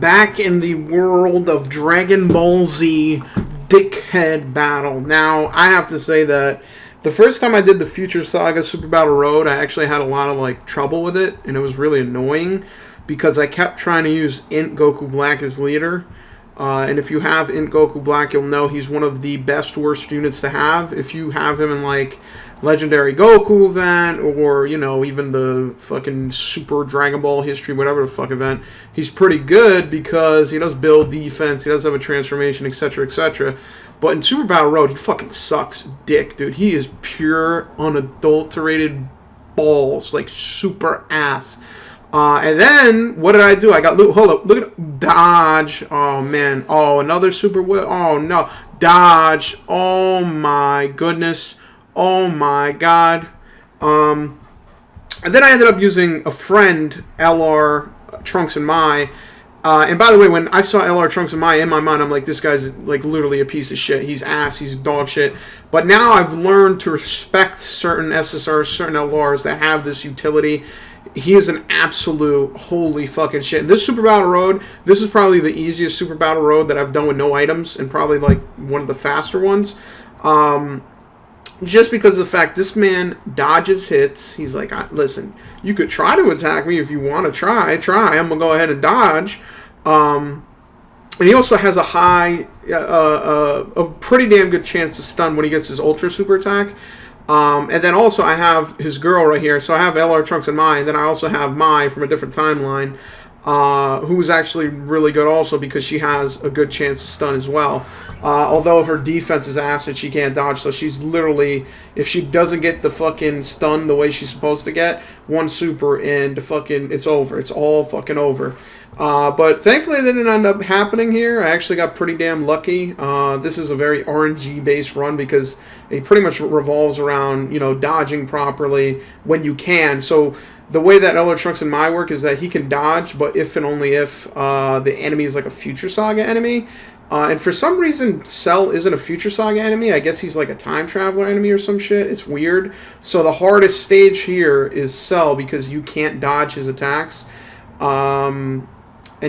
back in the world of Dragon Ball Z Dickhead Battle. Now, I have to say that the first time I did the Future Saga Super Battle Road, I actually had a lot of like trouble with it, and it was really annoying because I kept trying to use Int Goku Black as leader. And if you have Int Goku Black, you'll know he's one of the best worst units to have. If you have him in like Legendary Goku event, or, you know, even the fucking Super Dragon Ball History, whatever the fuck event, he's pretty good because he does build defense, he does have a transformation, etc., etc. But in Super Battle Road, he fucking sucks dick, dude. He is pure, unadulterated balls, like super ass. And then, what did I do? I got, hold up, look at, dodge, oh man, oh, another super, oh no, dodge, oh my goodness. Oh my god. And then I ended up using a friend, LR Trunks and Mai. And by the way, when I saw LR Trunks and Mai, in my mind, I'm like, this guy's like literally a piece of shit. He's ass, he's dog shit. But now I've learned to respect certain SSRs, certain LRs that have this utility. He is an absolute holy fucking shit. And this Super Battle Road, this is probably the easiest Super Battle Road that I've done with no items, and probably like one of the faster ones. Just because of the fact this man dodges hits. He's like, listen, you could try to attack me if you want to try. I'm going to go ahead and dodge. And he also has a high, a pretty damn good chance to stun when he gets his Ultra Super attack. And then also I have his girl right here. So I have LR Trunks and Mai. And then I also have Mai from a different timeline, who's actually really good also because she has a good chance to stun as well. Although her defense is ass and she can't dodge, so she's literally, if she doesn't get the fucking stun the way she's supposed to get, one super and fucking, it's over. It's all fucking over. But thankfully it didn't end up happening here. I actually got pretty damn lucky. This is a very RNG-based run because it pretty much revolves around, you know, dodging properly when you can. So the way that LR Trunks and Mai work is that he can dodge, but if and only if the enemy is like a Future Saga enemy. And for some reason, Cell isn't a Future Saga enemy. I guess he's like a Time Traveler enemy or some shit. It's weird. So the hardest stage here is Cell because you can't dodge his attacks. And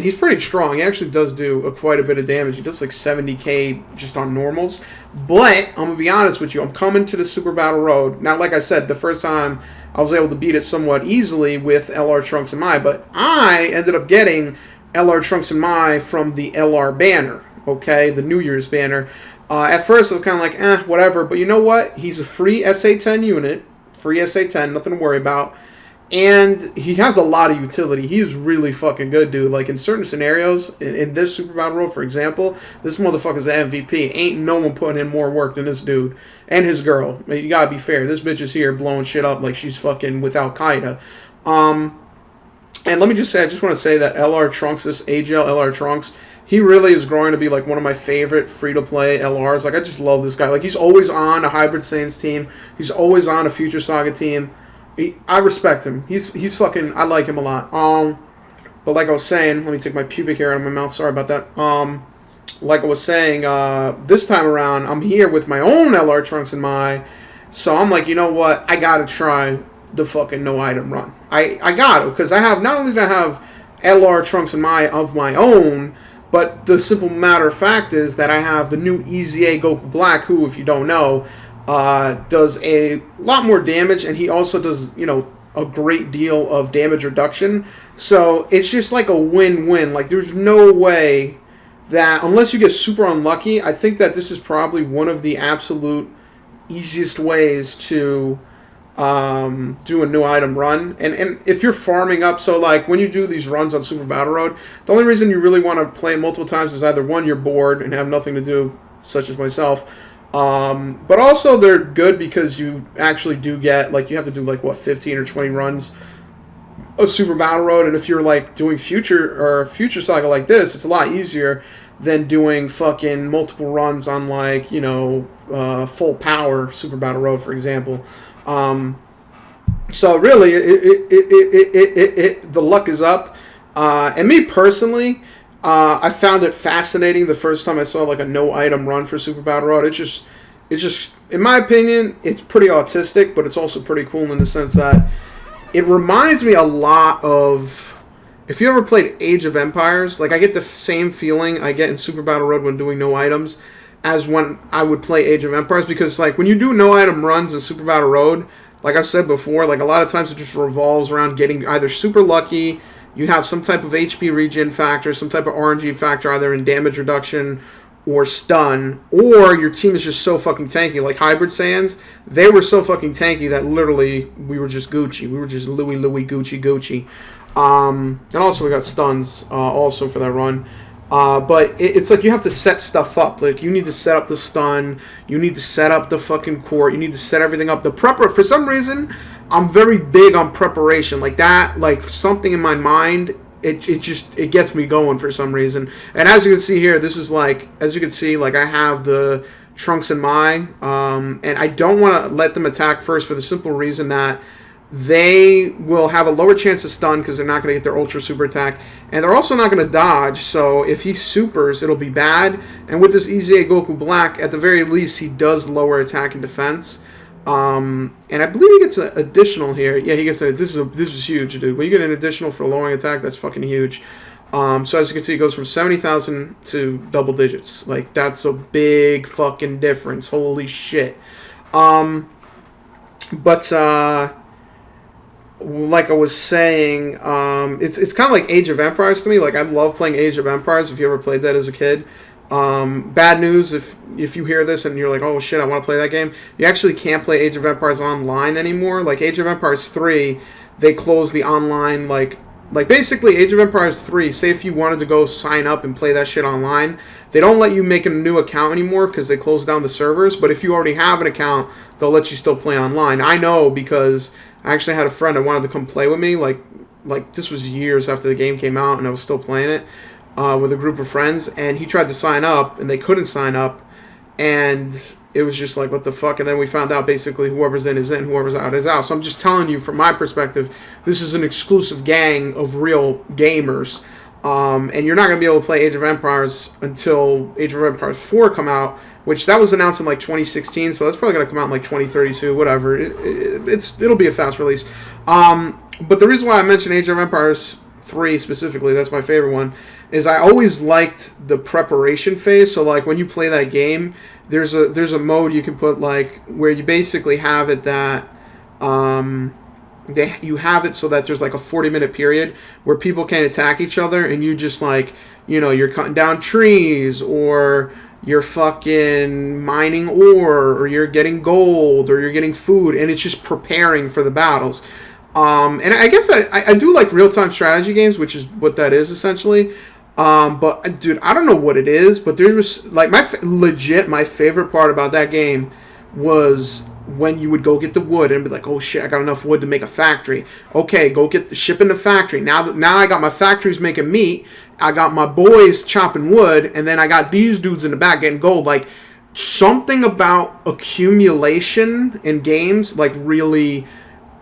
he's pretty strong. He actually does do quite a bit of damage. He does like 70k just on normals. But, I'm going to be honest with you, I'm coming to the Super Battle Road. Now, like I said, the first time I was able to beat it somewhat easily with LR Trunks and Mai. But I ended up getting LR Trunks and Mai from the LR banner. Okay, the New Year's banner. At first, I was kind of like, whatever. But you know what? He's a free SA-10 unit. Free SA-10, nothing to worry about. And he has a lot of utility. He's really fucking good, dude. Like, in certain scenarios, in this Super Battle Road, for example, this motherfucker's an MVP. Ain't no one putting in more work than this dude. And his girl. I mean, you gotta be fair. This bitch is here blowing shit up like she's fucking with Al-Qaeda. And let me just say, I just want to say that LR Trunks, this AGL LR Trunks, he really is growing to be like one of my favorite free-to-play LRs. Like, I just love this guy. Like, he's always on a Hybrid Saiyans team. He's always on a Future Saga team. I respect him. He's fucking, I like him a lot. But like I was saying, let me take my pubic hair out of my mouth. Sorry about that. Like I was saying, this time around, I'm here with my own LR Trunks and Mai. So I'm like, you know what? I gotta try the fucking no item run. I gotta, because I have, not only do I have LR Trunks and Mai of my own, but the simple matter of fact is that I have the new EZA Goku Black, who, if you don't know, does a lot more damage, and he also does, you know, a great deal of damage reduction. So it's just like a win-win. Like, there's no way that, unless you get super unlucky, I think that this is probably one of the absolute easiest ways to do a new item run. And if you're farming up, so like when you do these runs on Super Battle Road, the only reason you really want to play multiple times is either one, you're bored and have nothing to do, such as myself, but also they're good because you actually do get, like, you have to do like what, 15 or 20 runs of Super Battle Road, and if you're like doing Future Saga like this, it's a lot easier than doing fucking multiple runs on, like, you know, full power Super Battle Road, for example. So really, the luck is up. And me personally, I found it fascinating the first time I saw like a no item run for Super Battle Road. It's just, in my opinion, it's pretty autistic, but it's also pretty cool in the sense that it reminds me a lot of if you ever played Age of Empires, like I get the same feeling I get in Super Battle Road when doing no items as when I would play Age of Empires, because like when you do no item runs in Super Battle Road, like I've said before, like a lot of times it just revolves around getting either super lucky, you have some type of HP regen factor, some type of RNG factor either in damage reduction or stun, or your team is just so fucking tanky. Like Hybrid Saiyans, they were so fucking tanky that literally we were just Gucci. We were just Louis, Gucci. And also we got stuns also for that run. But it's like you have to set stuff up. Like you need to set up the stun, you need to set up the fucking court, you need to set everything up. The prepper, for some reason, I'm very big on preparation. Like that, like something in my mind, it gets me going for some reason. And as you can see here, this is like, as you can see, like I have the Trunks and Mai, and I don't want to let them attack first for the simple reason that they will have a lower chance of stun because they're not going to get their ultra super attack, and they're also not going to dodge, so if he supers, it'll be bad. And with this EZA Goku Black, at the very least, he does lower attack and defense. And I believe he gets an additional here. Yeah, he gets this is huge, dude. When you get an additional for lowering attack, that's fucking huge. So as you can see, it goes from 70,000 to double digits. Like, that's a big fucking difference. Holy shit. But like I was saying, it's kind of like Age of Empires to me. Like, I love playing Age of Empires, if you ever played that as a kid. Bad news, if you hear this and you're like, oh shit, I want to play that game, you actually can't play Age of Empires online anymore. Like, Age of Empires 3, they closed the online, like basically Age of Empires 3, say if you wanted to go sign up and play that shit online, they don't let you make a new account anymore because they closed down the servers. But if you already have an account, they'll let you still play online. I know, because I actually had a friend that wanted to come play with me, like this was years after the game came out and I was still playing it with a group of friends, and he tried to sign up and they couldn't sign up, and it was just like, what the fuck. And then we found out basically whoever's in is in, whoever's out is out. So I'm just telling you, from my perspective, this is an exclusive gang of real gamers, and you're not going to be able to play Age of Empires until Age of Empires 4 come out, which that was announced in like 2016, so that's probably going to come out in like 2032, whatever. It'll be a fast release. But the reason why I mentioned Age of Empires 3 specifically, that's my favorite one, is I always liked the preparation phase. So like when you play that game, there's a mode you can put, like, where you basically have it that you have it so that there's like a 40-minute period where people can't attack each other, and you just, like, you know, you're cutting down trees, or you're fucking mining ore, or you're getting gold, or you're getting food, and it's just preparing for the battles. And I guess I do like real-time strategy games, which is what that is essentially. But dude, I don't know what it is, but there was like my favorite part about that game was when you would go get the wood and be like, oh shit, I got enough wood to make a factory. Okay, go get the ship in the factory. Now I got my factories making meat. I got my boys chopping wood, and then I got these dudes in the back getting gold. Like, something about accumulation in games like really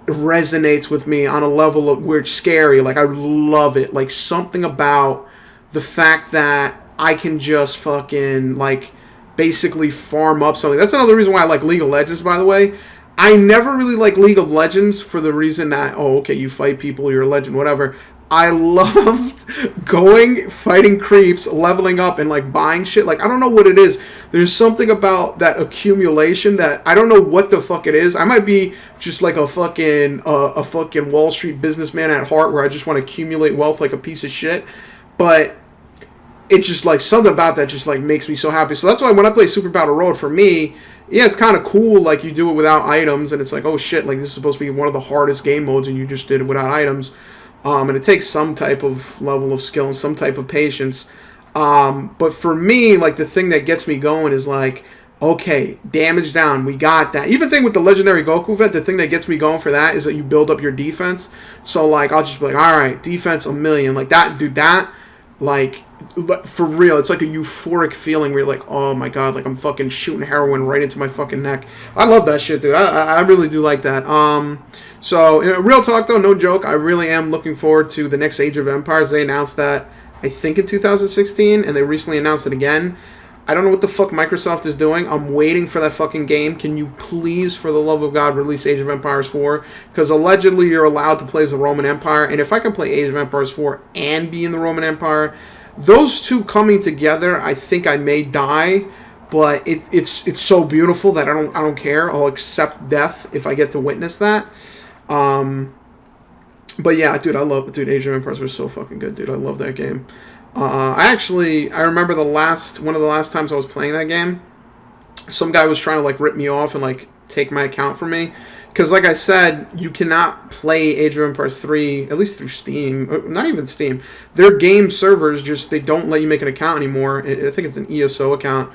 resonates with me on a level of where it's scary. Like, I love it. Like, something about the fact that I can just fucking, like, basically farm up something. That's another reason why I like League of Legends, by the way. I never really like League of Legends for the reason that, oh, okay, you fight people, you're a legend, whatever. I loved going, fighting creeps, leveling up, and, like, buying shit. Like, I don't know what it is. There's something about that accumulation that I don't know what the fuck it is. I might be just like a fucking Wall Street businessman at heart, where I just want to accumulate wealth like a piece of shit. But it's just like something about that just like makes me so happy. So that's why when I play Super Battle Road, for me, yeah, it's kind of cool. Like, you do it without items, and it's like, oh shit, like this is supposed to be one of the hardest game modes, and you just did it without items. And it takes some type of level of skill and some type of patience. But for me, like, the thing that gets me going is like, okay, damage down, we got that. Even thing with the Legendary Goku event, the thing that gets me going for that is that you build up your defense. So, like, I'll just be like, alright, defense 1,000,000. Like, that, dude, that, like, for real, it's like a euphoric feeling where you're like, oh my god, like, I'm fucking shooting heroin right into my fucking neck. I love that shit, dude. I really do like that. So, real talk though, no joke, I really am looking forward to the next Age of Empires. They announced that, I think, in 2016, and they recently announced it again. I don't know what the fuck Microsoft is doing. I'm waiting for that fucking game. Can you please, for the love of God, release Age of Empires 4? Because allegedly you're allowed to play as the Roman Empire. And if I can play Age of Empires 4 and be in the Roman Empire, those two coming together, I think I may die. But it's so beautiful that I don't care. I'll accept death if I get to witness that. But yeah, dude, Age of Empires was so fucking good, dude. I love that game. I remember one of the last times I was playing that game, some guy was trying to like rip me off and like take my account from me, because like I said, you cannot play Age of Empires 3 at least through Steam, not even Steam. Their game servers they don't let you make an account anymore. I think it's an ESO account,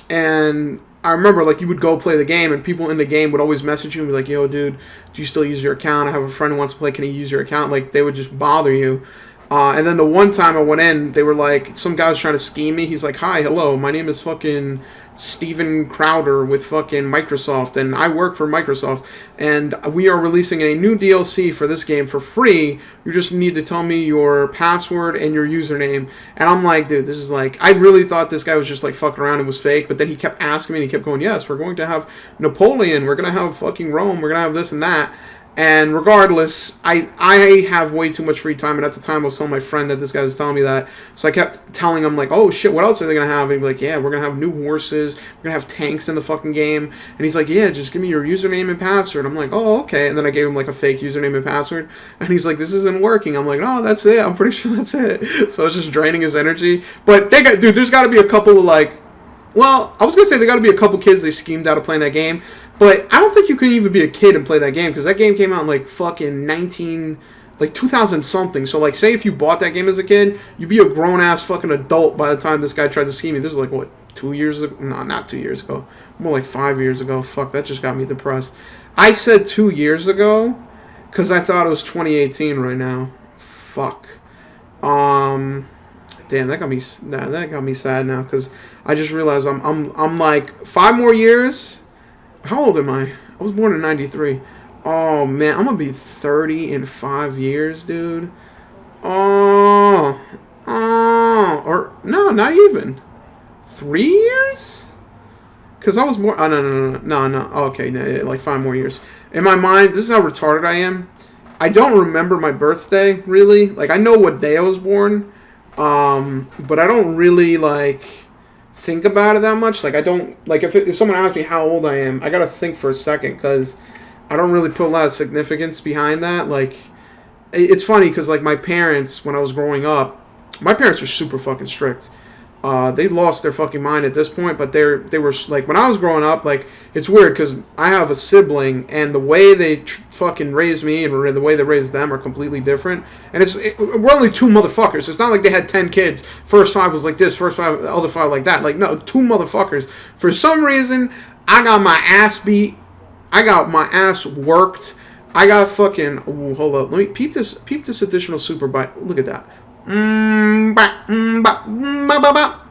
and I remember like you would go play the game and people in the game would always message you and be like, "Yo, dude, do you still use your account? I have a friend who wants to play. Can he use your account?" Like they would just bother you. And then the one time I went in, they were like, some guy was trying to scheme me. He's like, "Hi, hello, my name is fucking Steven Crowder with fucking Microsoft, and I work for Microsoft, and we are releasing a new DLC for this game for free. You just need to tell me your password and your username." And I'm like, dude, this is like, I really thought this guy was just like fucking around and was fake, but then he kept asking me and he kept going, "Yes, we're going to have Napoleon, we're going to have fucking Rome, we're going to have this and that." And regardless, I have way too much free time, and at the time I was telling my friend that this guy was telling me that, so I kept telling him, like, "Oh shit, what else are they going to have?" And he'd be like, "Yeah, we're going to have new horses, we're going to have tanks in the fucking game." And he's like, "Yeah, just give me your username and password." I'm like, "Oh, okay." And then I gave him like a fake username and password, and he's like, "This isn't working." I'm like, "No, that's it, I'm pretty sure that's it." So I was just draining his energy. But there's got to be a couple of like, well, I was going to say there got to be a couple kids they schemed out of playing that game. But I don't think you can even be a kid and play that game, because that game came out in like fucking 2000 something. So like, say if you bought that game as a kid, you'd be a grown ass fucking adult by the time this guy tried to scheme you. This is like what, 2 years ago? No, not 2 years ago. More like 5 years ago. Fuck, that just got me depressed. I said 2 years ago because I thought it was 2018 right now. Fuck. Damn, that got me sad now, because I just realized I'm like 5 more years. How old am I? I was born in 93. Oh, man. I'm going to be 30 in 5 years, dude. Or, no, not even. 3 years? Because I was born... Oh, no. Okay, no, like 5 more years. In my mind, this is how retarded I am. I don't remember my birthday, really. Like, I know what day I was born. But I don't really, like... think about it that much. Like, I don't, like, if someone asks me how old I am, I gotta think for a second, because I don't really put a lot of significance behind that. Like, it's funny, because like my parents, when I was growing up, my parents were super fucking strict. They lost their fucking mind at this point, but they were like, when I was growing up, like, it's weird because I have a sibling, and the way they fucking raised me and the way they raised them are completely different. And we're only 2 motherfuckers. It's not like they had 10 kids. First 5 was like this, first 5, the other 5 like that. Like, no, 2 motherfuckers. For some reason, I got my ass beat. I got my ass worked. I got fucking, ooh, hold up. Let me peep this additional super bite. Look at that.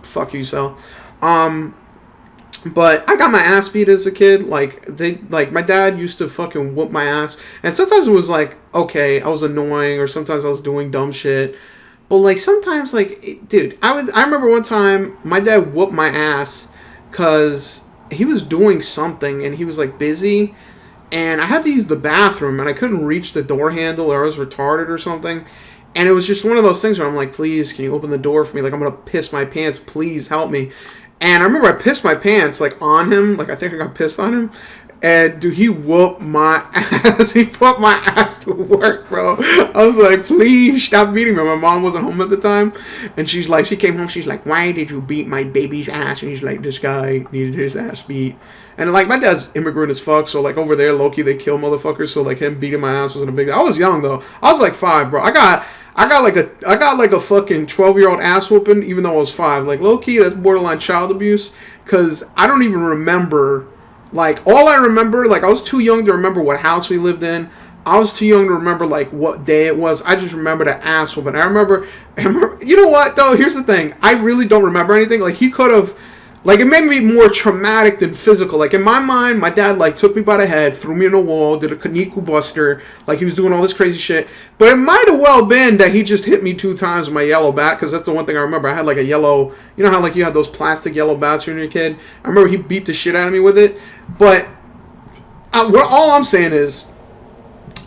Fuck you, Cell. But I got my ass beat as a kid. Like, my dad used to fucking whoop my ass, and sometimes it was like, okay, I was annoying, or sometimes I was doing dumb shit. But like, sometimes, like, dude, I remember one time my dad whooped my ass because he was doing something and he was like busy, and I had to use the bathroom and I couldn't reach the door handle, or I was retarded or something. And it was just one of those things where I'm like, please, can you open the door for me? Like, I'm going to piss my pants. Please help me. And I remember I pissed my pants, like, on him. Like, I think I got pissed on him. And, dude, he whooped my ass. He put my ass to work, bro. I was like, please stop beating me. My mom wasn't home at the time. And she came home. She's like, why did you beat my baby's ass? And he's like, this guy needed his ass beat. And, like, my dad's immigrant as fuck. So, like, over there, low-key, they kill motherfuckers. So, like, him beating my ass wasn't a big deal. I was young, though. I was, like, 5, bro. I got like a fucking 12-year-old ass whooping, even though I was 5. Like, low-key, that's borderline child abuse. Because I don't even remember, like, all I remember, like, I was too young to remember what house we lived in. I was too young to remember, like, what day it was. I just remember the ass whooping. I remember, you know what, though? Here's the thing. I really don't remember anything. Like, he could have, Like, it made me more traumatic than physical. Like, in my mind, my dad, like, took me by the head, threw me in a wall, did a Kaniku Buster. Like, he was doing all this crazy shit. But it might have well been that he just hit me 2 times with my yellow bat, because that's the one thing I remember. I had, like, a yellow... You know how, like, you had those plastic yellow bats when you were a kid? I remember he beat the shit out of me with it. But all I'm saying is,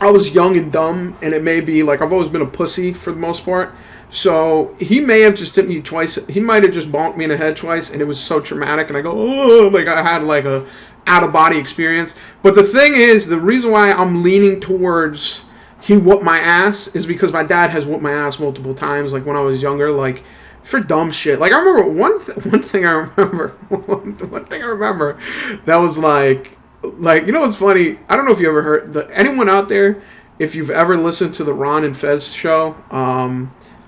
I was young and dumb, and it may be, like, I've always been a pussy for the most part. So he may have just hit me twice. He might have just bonked me in the head twice, and it was so traumatic. And I go, oh, like I had like a out of body experience. But the thing is, the reason why I'm leaning towards he whooped my ass is because my dad has whooped my ass multiple times. Like when I was younger, like for dumb shit. Like I remember one thing I remember one thing I remember that was like you know what's funny? I don't know if you ever heard anyone out there. If you've ever listened to the Ron and Fez show,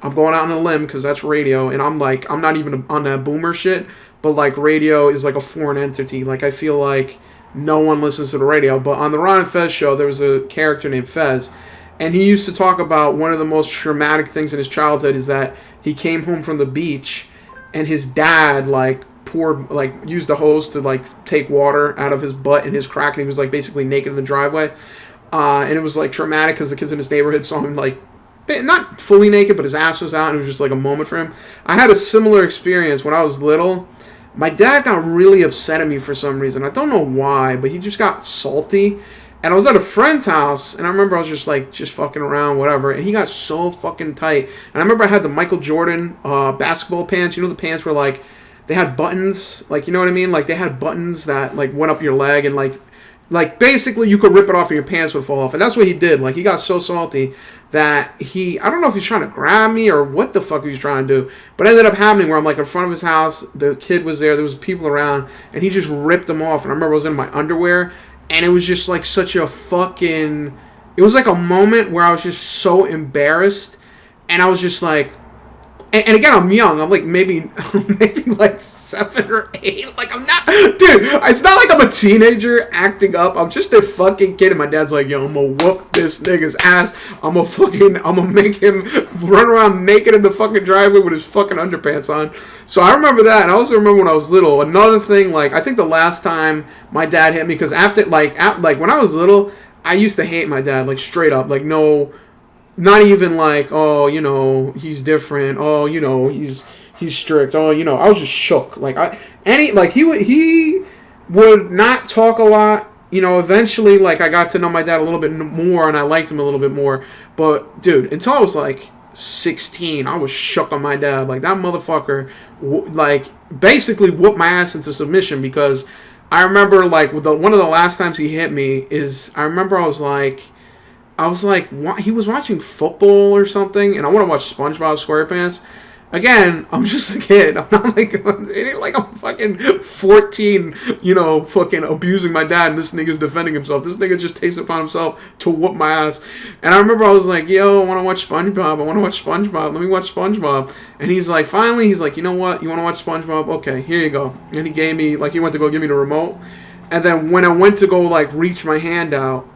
I'm going out on a limb because that's radio, and I'm not even on that boomer shit, but like radio is like a foreign entity. Like I feel like no one listens to the radio, but on the Ron and Fez show, there was a character named Fez, and he used to talk about one of the most traumatic things in his childhood is that he came home from the beach, and his dad used a hose to like take water out of his butt and his crack, and he was like basically naked in the driveway, and it was like traumatic because the kids in his neighborhood saw him like not fully naked, but his ass was out, and it was just like a moment for him. I had a similar experience when I was little. My dad got really upset at me for some reason. I don't know why, but he just got salty. And I was at a friend's house, and I remember I was just fucking around, whatever, and he got so fucking tight. And I remember I had the Michael Jordan basketball pants. You know the pants where, like, they had buttons? Like, you know what I mean? Like, they had buttons that, like, went up your leg, and, like basically you could rip it off and your pants would fall off. And that's what he did. Like, he got so salty that I don't know if he's trying to grab me or what the fuck he was trying to do, but it ended up happening where I'm like in front of his house, the kid was there was people around, and he just ripped them off. And I remember I was in my underwear, and it was just like such a fucking, it was like a moment where I was just so embarrassed, and I was just like, and again, I'm young. I'm like maybe like 7 or 8. Like I'm not, dude. It's not like I'm a teenager acting up. I'm just a fucking kid. And my dad's like, yo, I'm gonna whoop this nigga's ass. I'm gonna make him run around naked in the fucking driveway with his fucking underpants on. So I remember that, and I also remember when I was little. Another thing, like I think the last time my dad hit me, because after like when I was little, I used to hate my dad, like straight up, like no. Not even like, oh, you know, he's different. Oh, you know, he's strict. Oh, you know, I was just shook. Like he would not talk a lot. You know, eventually, like I got to know my dad a little bit more, and I liked him a little bit more. But dude, until I was like 16, I was shook on my dad. Like that motherfucker, like basically whooped my ass into submission, because I remember like one of the last times he hit me is I remember I was like, he was watching football or something, and I want to watch SpongeBob SquarePants. Again, I'm just a kid. I'm not like, it ain't like I'm fucking 14, you know, fucking abusing my dad, and this nigga's defending himself. This nigga just takes it upon himself to whoop my ass. And I remember I was like, yo, I want to watch SpongeBob. Let me watch SpongeBob. And he's like, finally, he's like, you know what? You want to watch SpongeBob? Okay, here you go. And he gave me, like, he went to go give me the remote. And then when I went to go, like, reach my hand out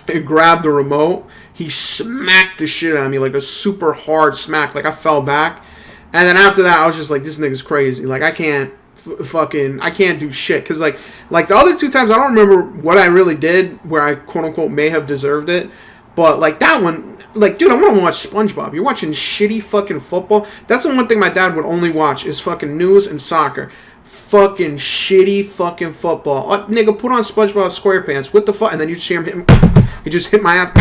and grab the remote, he smacked the shit out of me, like a super hard smack. Like I fell back, and then after that I was just like, this nigga's crazy. Like I can't do shit, because like the other 2 times I don't remember what I really did where I quote unquote may have deserved it, but like that one, like dude, I want to watch SpongeBob. You're watching shitty fucking football. That's the one thing my dad would only watch is fucking news and soccer. Fucking shitty fucking football. Oh, nigga, put on SpongeBob SquarePants. What the fuck? And then you just hear him hit me. He just hit my ass.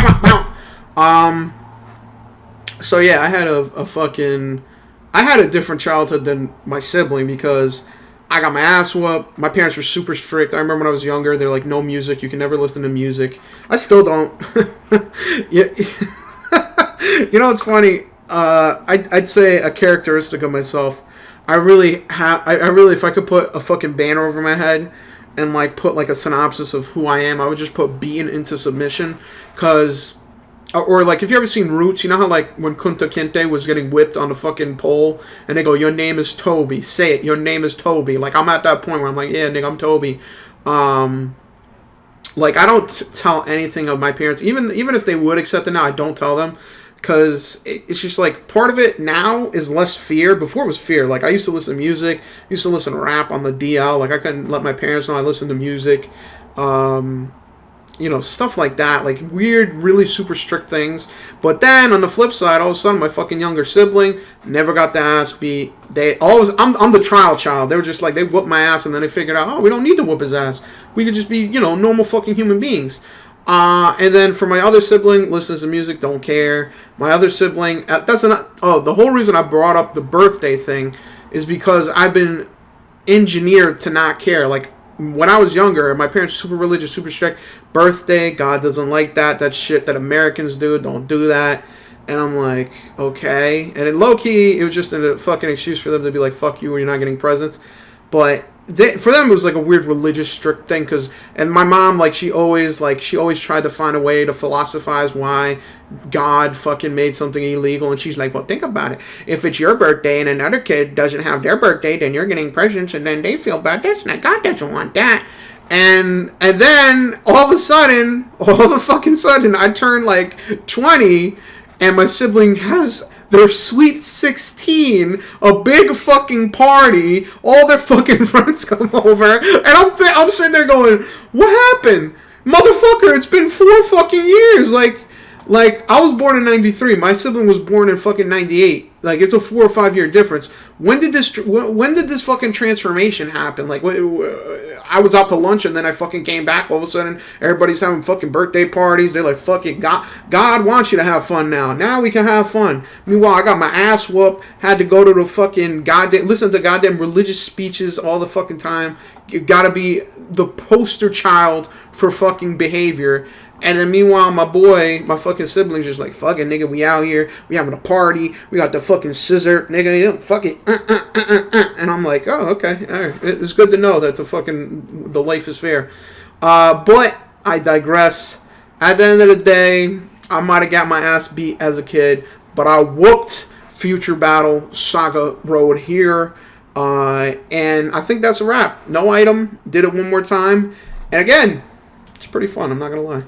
So yeah, I had I had a different childhood than my sibling, because I got my ass whooped. My parents were super strict. I remember when I was younger, they're like, no music. You can never listen to music. I still don't. Yeah. You know, it's funny. I'd say a characteristic of myself, I really, if I could put a fucking banner over my head and like put like a synopsis of who I am, I would just put being into submission. Cause, or like if you ever seen Roots, you know how like when Kunta Kinte was getting whipped on the fucking pole, and they go, your name is Toby, say it, your name is Toby. Like I'm at that point where I'm like, yeah, nigga, I'm Toby. Like I don't tell anything of my parents, even if they would accept it now, I don't tell them. because it's just like part of it now is less fear. Before it was fear. Like I used to listen to music, used to listen to rap on the DL. Like I couldn't let my parents know I listened to music. You know, stuff like that, like weird, really super strict things. But then on the flip side, all of a sudden, my fucking younger sibling never got the ass beat. I'm the trial child. They were just like, they whooped my ass, and then they figured out, oh, we don't need to whoop his ass. We could just be, you know, normal fucking human beings. And then for my other sibling, listens to music, don't care. My other sibling, the whole reason I brought up the birthday thing is because I've been engineered to not care. Like, when I was younger, my parents were super religious, super strict. Birthday, God doesn't like that. That's shit that Americans do. Don't do that. And I'm like, okay. And in low key, it was just a fucking excuse for them to be like, fuck you, or you're not getting presents. But for them, it was like a weird religious strict thing. And my mom, like, she always tried to find a way to philosophize why God fucking made something illegal. And she's like, well, think about it. If it's your birthday and another kid doesn't have their birthday, then you're getting presents, and then they feel bad. That's not, God doesn't want that. And then all of a sudden, I turn like 20, and my sibling has their sweet 16, a big fucking party. All their fucking friends come over, and I'm sitting there going, what happened, motherfucker? It's been 4 fucking years. Like I was born in 93. My sibling was born in fucking 98. Like, it's a 4 or 5 year difference. When did this fucking transformation happen? Like, I was out to lunch and then I fucking came back. All of a sudden, everybody's having fucking birthday parties. They're like, fuck it, God wants you to have fun now. Now we can have fun. Meanwhile, I got my ass whooped. Had to go to the fucking listen to goddamn religious speeches all the fucking time. You gotta be the poster child for fucking behavior. And then meanwhile, my fucking siblings just like, fucking nigga, we out here, we having a party, we got the fucking scissor, nigga, yeah, fuck it, and I'm like, oh, okay, all right. It's good to know that the life is fair. But I digress. At the end of the day, I might have got my ass beat as a kid, but I whooped Future Battle Saga Road here, and I think that's a wrap. No item, did it one more time, and again, it's pretty fun, I'm not gonna lie.